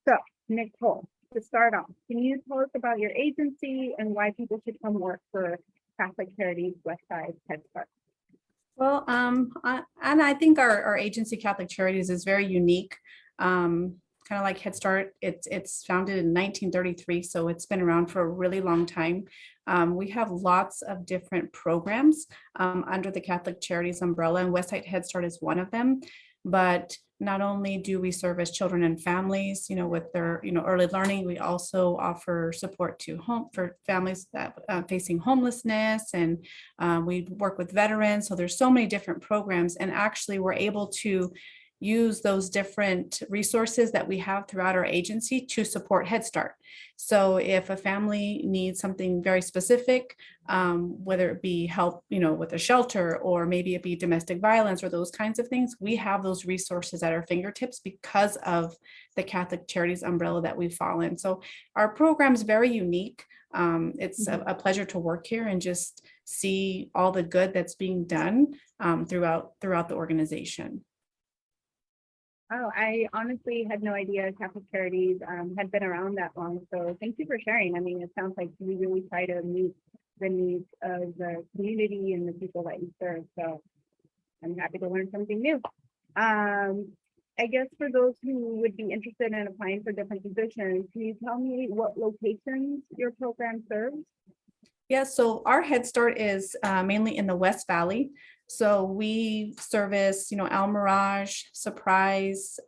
So, Nicole, to start off, can you tell us about your agency and why people should come work for Catholic Charities Westside Head Start? Well, and I think our agency, Catholic Charities, is very unique. Kind of like Head Start, it's founded in 1933, so it's been around for a really long time. We have lots of different programs under the Catholic Charities umbrella, and Westside Head Start is one of them. But not only do we serve as children and families, with their, early learning, we also offer support to home for families that facing homelessness, and we work with veterans. So there's so many different programs, and actually we're able to use those different resources that we have throughout our agency to support Head Start. So if a family needs something very specific, whether it be help, with a shelter, or maybe it be domestic violence or those kinds of things, we have those resources at our fingertips because of the Catholic Charities umbrella that we fall in. So our program is very unique. It's a pleasure to work here and just see all the good that's being done throughout the organization. Oh, I honestly had no idea Catholic Charities had been around that long. So thank you for sharing. I mean, it sounds like you really try to meet the needs of the community and the people that you serve. So I'm happy to learn something new. I guess for those who would be interested in applying for different positions, can you tell me what locations your program serves? Yeah, so our Head Start is mainly in the West Valley. So we service, El Mirage, Surprise,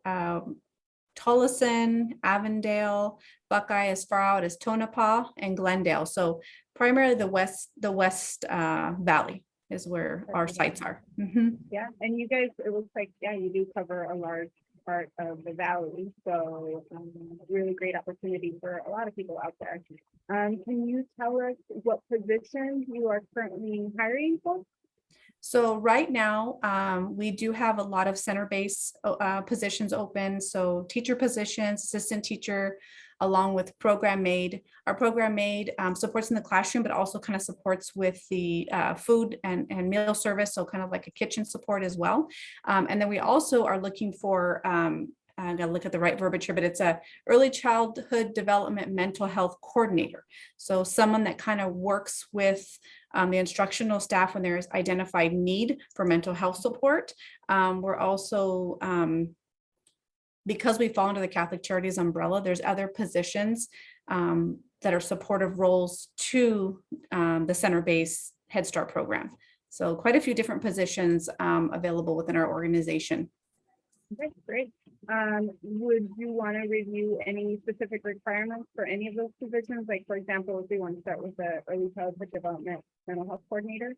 Tolleson, Avondale, Buckeye, as far out as Tonopah, and Glendale. So primarily the West Valley is where our sites are. Yeah, and you guys, it looks like, yeah, you do cover a large part of the valley. So really great opportunity for a lot of people out there. Can you tell us what positions you are currently hiring for? So right now, we do have a lot of center-based positions open. So teacher positions, assistant teacher, along with program aide. Our program aide supports in the classroom, but also kind of supports with the food and meal service. So kind of like a kitchen support as well. And then we also are looking for, I gotta look at the right verbiage here, but it's a early childhood development mental health coordinator. So someone that kind of works with the instructional staff when there's identified need for mental health support. We're also, because we fall under the Catholic Charities umbrella, there's other positions that are supportive roles to the center-based Head Start program. So quite a few different positions available within our organization. Okay, great. Would you want to review any specific requirements for any of those positions? Like, for example, if we want to start with the early childhood development mental health coordinator?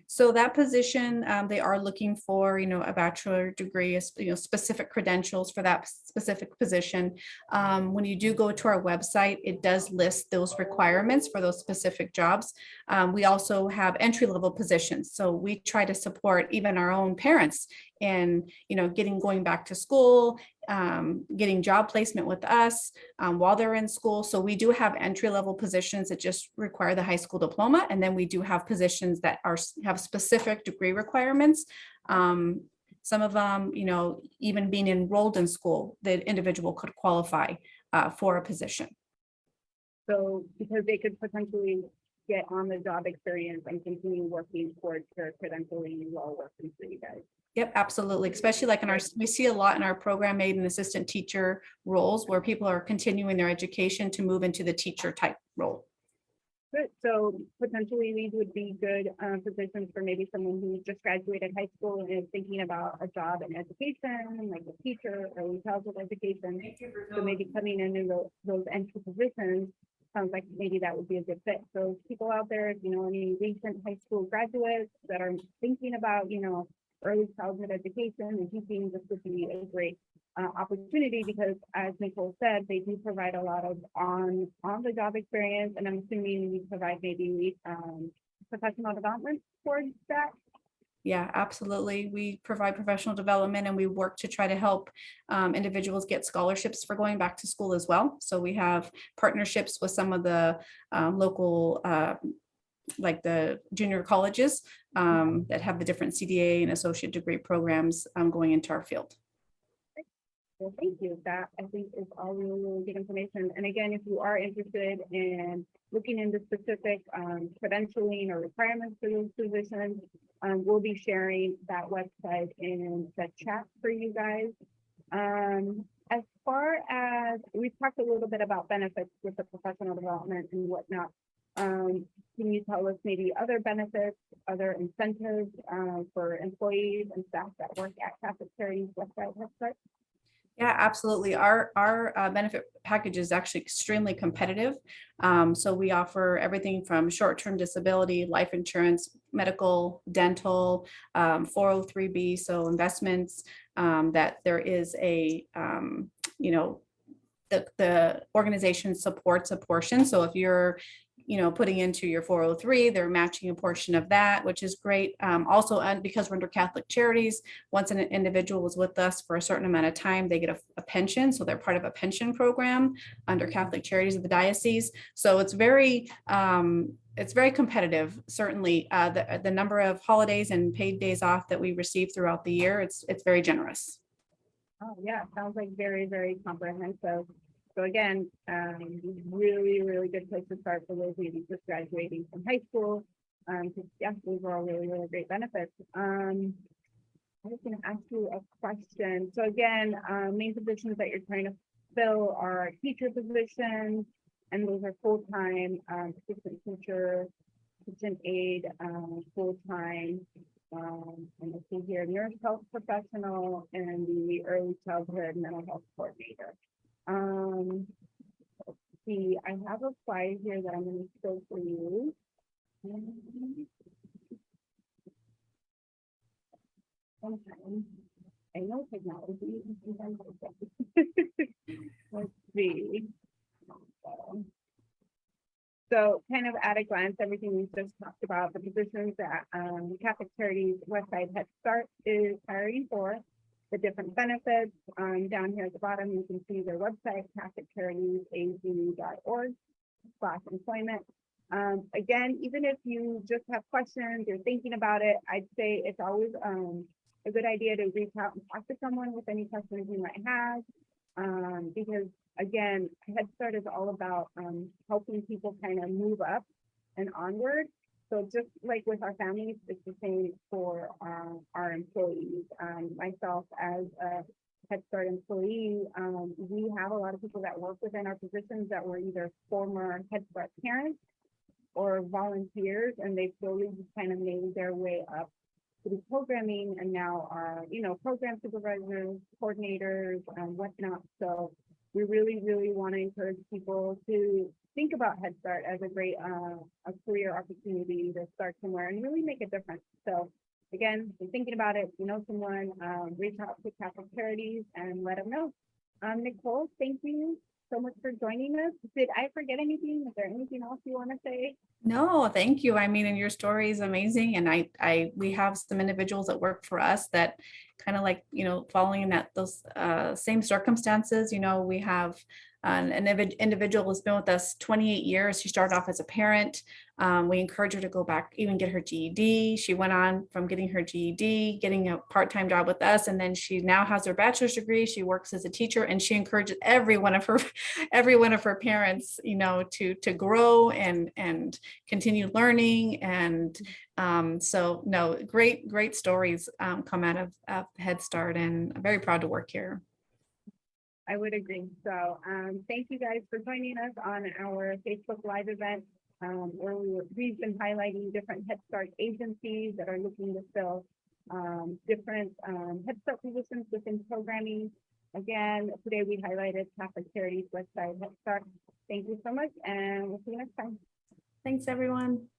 So that position, they are looking for, a bachelor degree, specific credentials for that specific position. When you do go to our website, it does list those requirements for those specific jobs. We also have entry-level positions. So we try to support even our own parents in, going back to school, getting job placement with us while they're in school. So we do have entry-level positions that just require the high school diploma. And then we do have positions that have specific degree requirements. Some of them, even being enrolled in school, the individual could qualify for a position. So because they could potentially get on the job experience and continue working towards their credentialing while working for you guys. Yep, absolutely. Especially like we see a lot in our program aide and assistant teacher roles where people are continuing their education to move into the teacher type role. Good. So potentially these would be good positions for maybe someone who just graduated high school and is thinking about a job in education, like a teacher, early childhood education. So maybe coming into those entry positions sounds like maybe that would be a good fit. So people out there, any recent high school graduates that are thinking about, early childhood education and teaching, this would be a great opportunity because, as Nicole said, they do provide a lot of on the job experience, and I'm assuming we provide maybe professional development towards that. Yeah, absolutely. We provide professional development and we work to try to help individuals get scholarships for going back to school as well. So we have partnerships with some of the local like the junior colleges that have the different CDA and associate degree programs going into our field. Well, thank you. That I think is all really, really good information. And again, if you are interested in looking into specific credentialing or requirements for those positions, we'll be sharing that website in the chat for you guys. As far as we've talked a little bit about benefits with the professional development and whatnot, can you tell us maybe other benefits, other incentives for employees and staff that work at Catholic Charities Westside Head Start? Yeah, absolutely. Our benefit package is actually extremely competitive. So we offer everything from short-term disability, life insurance, medical, dental, 403B, so investments, that there is a, the organization supports a portion. So if you're putting into your 403, they're matching a portion of that, which is great. Also, and because we're under Catholic Charities, once an individual is with us for a certain amount of time, they get a pension. So they're part of a pension program under Catholic Charities of the diocese. So it's very competitive. Certainly, the number of holidays and paid days off that we receive throughout the year, it's very generous. Oh, yeah, sounds like very, very comprehensive. So again, really, really good place to start for those maybe just graduating from high school. Because yes, those are all really, really great benefits. I was going to ask you a question. So again, main positions that you're trying to fill are teacher positions, and those are full-time, assistant teacher, assistant aide, full-time. And I see here nurse health professional and the early childhood mental health coordinator. Let's see, I have a slide here that I'm going to show for you. Sometimes I know technology. Sometimes let's see. So kind of at a glance, everything we just talked about, the positions that Catholic Charities Westside Head Start is hiring for, the different benefits. Down here at the bottom, you can see their website, catholiccharities.org/employment. Again, even if you just have questions, you're thinking about it, I'd say it's always a good idea to reach out and talk to someone with any questions you might have. Because again, Head Start is all about helping people kind of move up and onward. So just like with our families, it's the same for our employees. Myself as a Head Start employee, we have a lot of people that work within our positions that were either former Head Start parents or volunteers, and they slowly just kind of made their way up through programming and now are, program supervisors, coordinators, and whatnot. So we really, really want to encourage people to think about Head Start as a great a career opportunity to start somewhere and really make a difference. So again, if you're thinking about it, someone, reach out to Catholic Charities and let them know. Nicole, thank you so much for joining us. Did I forget anything? Is there anything else you want to say? No, thank you. I mean, and your story is amazing. And we have some individuals that work for us that kind of like, following in those same circumstances. We have an individual who's been with us 28 years. She started off as a parent. We encourage her to go back, even get her GED. She went on from getting her GED, getting a part-time job with us, and then she now has her bachelor's degree. She works as a teacher, and she encourages every one of her parents, to grow and continue learning. And so no, great stories come out of Head Start, and I'm very proud to work here. I would agree. So thank you guys for joining us on our Facebook Live event, where we've been highlighting different Head Start agencies that are looking to fill different Head Start positions within programming. Again, today we highlighted Catholic Charities Westside Head Start. Thank you so much, and we'll see you next time. Thanks, everyone.